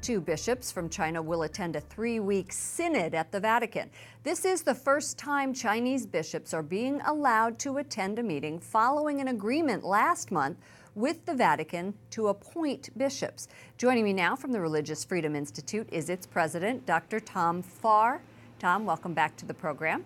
Two bishops from China will attend a 3-week synod at the Vatican. This is the first time Chinese bishops are being allowed to attend a meeting following an agreement last month with the Vatican to appoint bishops. Joining me now from the Religious Freedom Institute is its president, Dr. Tom Farr. Tom, welcome back to the program.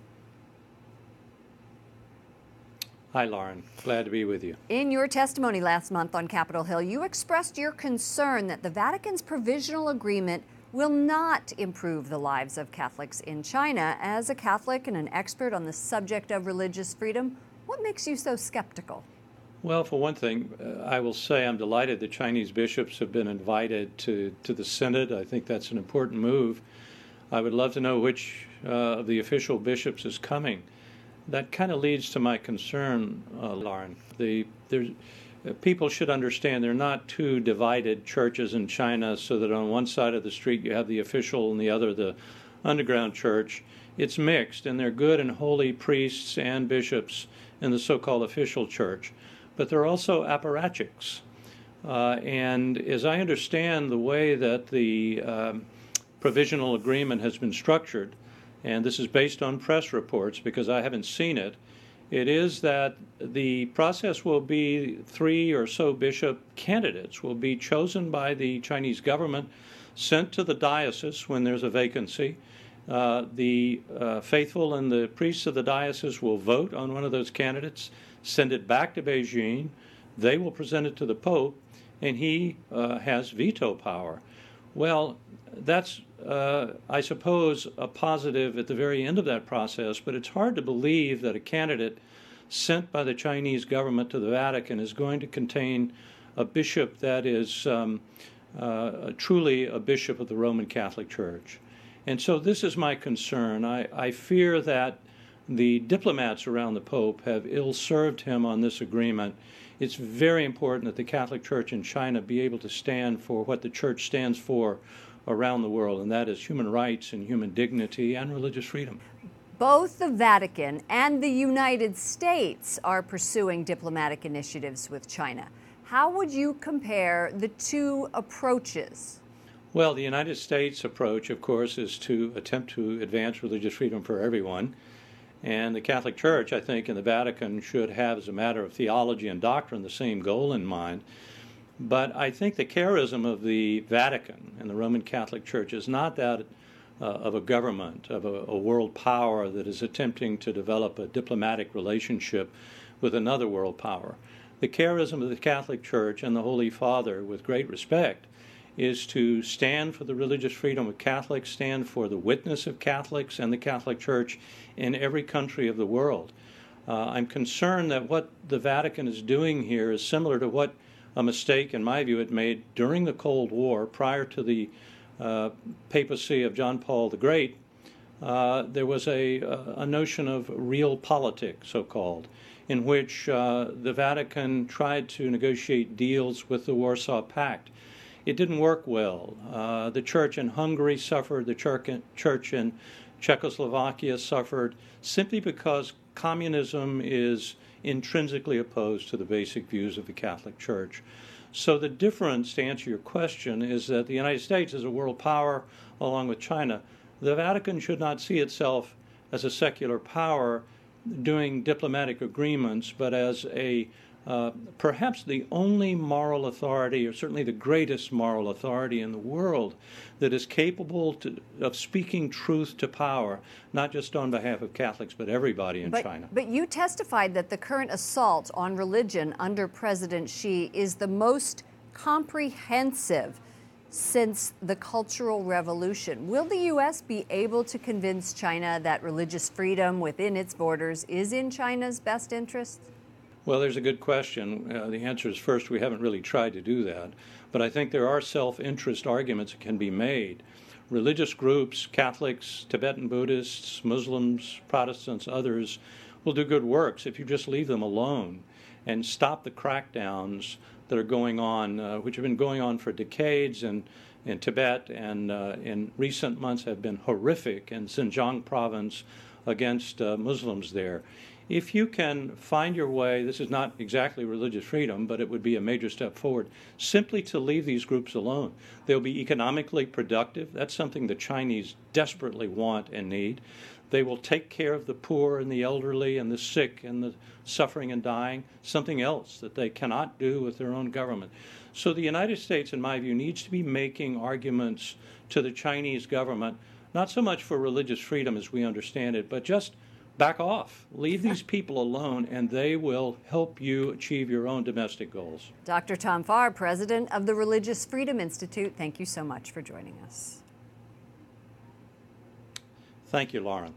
Hi, Lauren. Glad to be with you. In your testimony last month on Capitol Hill, you expressed your concern that the Vatican's provisional agreement will not improve the lives of Catholics in China. As a Catholic and an expert on the subject of religious freedom, what makes you so skeptical? Well, for one thing, I will say I'm delighted the Chinese bishops have been invited to the Synod. I think that's an important move. I would love to know which of the bishops is coming. That kind of leads to my concern, Lauren. People should understand they're not two divided churches in China so that on one side of the street you have the official and the other the underground church. It's mixed, and they're good and holy priests and bishops in the so-called official church. But they're also apparatchiks. And as I understand the way that the provisional agreement has been structured, and this is based on press reports because I haven't seen it, it is that the process will be 3 or so bishop candidates will be chosen by the Chinese government, sent to the diocese when there's a vacancy. The faithful and the priests of the diocese will vote on one of those candidates, send it back to Beijing. They will present it to the Pope, and he has veto power. Well, that's, I suppose, a positive at the very end of that process, but it's hard to believe that a candidate sent by the Chinese government to the Vatican is going to contain a bishop that is truly a bishop of the Roman Catholic Church. And so this is my concern. I fear that the diplomats around the Pope have ill-served him on this agreement. It's very important that the Catholic Church in China be able to stand for what the Church stands for around the world, and that is human rights and human dignity and religious freedom. Both the Vatican and the United States are pursuing diplomatic initiatives with China. How would you compare the two approaches? Well, the United States approach, of course, is to attempt to advance religious freedom for everyone. And the Catholic Church, I think, and the Vatican should have, as a matter of theology and doctrine, the same goal in mind. But I think the charism of the Vatican and the Roman Catholic Church is not that of a government, of a world power that is attempting to develop a diplomatic relationship with another world power. The charism of the Catholic Church and the Holy Father, with great respect, is to stand for the religious freedom of Catholics, stand for the witness of Catholics and the Catholic Church in every country of the world. I'm concerned that what the Vatican is doing here is similar to what a mistake, in my view, it made during the Cold War, prior to the papacy of John Paul the Great. There was a notion of realpolitik, so-called, in which the Vatican tried to negotiate deals with the Warsaw Pact. It didn't work well. The church in Hungary suffered, the church in Czechoslovakia suffered, simply because communism is intrinsically opposed to the basic views of the Catholic Church. So the difference, to answer your question, is that the United States is a world power along with China. The Vatican should not see itself as a secular power doing diplomatic agreements, but as a perhaps the only moral authority, or certainly the greatest moral authority in the world, that is capable of speaking truth to power, not just on behalf of Catholics, but everybody in China. But you testified that the current assault on religion under President Xi is the most comprehensive since the Cultural Revolution. Will the U.S. be able to convince China that religious freedom within its borders is in China's best interests? Well, there's a good question. The answer is, first, we haven't really tried to do that. But I think there are self-interest arguments that can be made. Religious groups, Catholics, Tibetan Buddhists, Muslims, Protestants, others, will do good works if you just leave them alone and stop the crackdowns that are going on, which have been going on for decades in Tibet, and in recent months have been horrific in Xinjiang province against Muslims there. If you can find your way, this is not exactly religious freedom, but it would be a major step forward, simply to leave these groups alone. They'll be economically productive. That's something the Chinese desperately want and need. They will take care of the poor and the elderly and the sick and the suffering and dying, something else that they cannot do with their own government. So the United States, in my view, needs to be making arguments to the Chinese government, not so much for religious freedom as we understand it, but just back off. Leave these people alone, and they will help you achieve your own domestic goals. Dr. Tom Farr, president of the Religious Freedom Institute, thank you so much for joining us. Thank you, Lauren.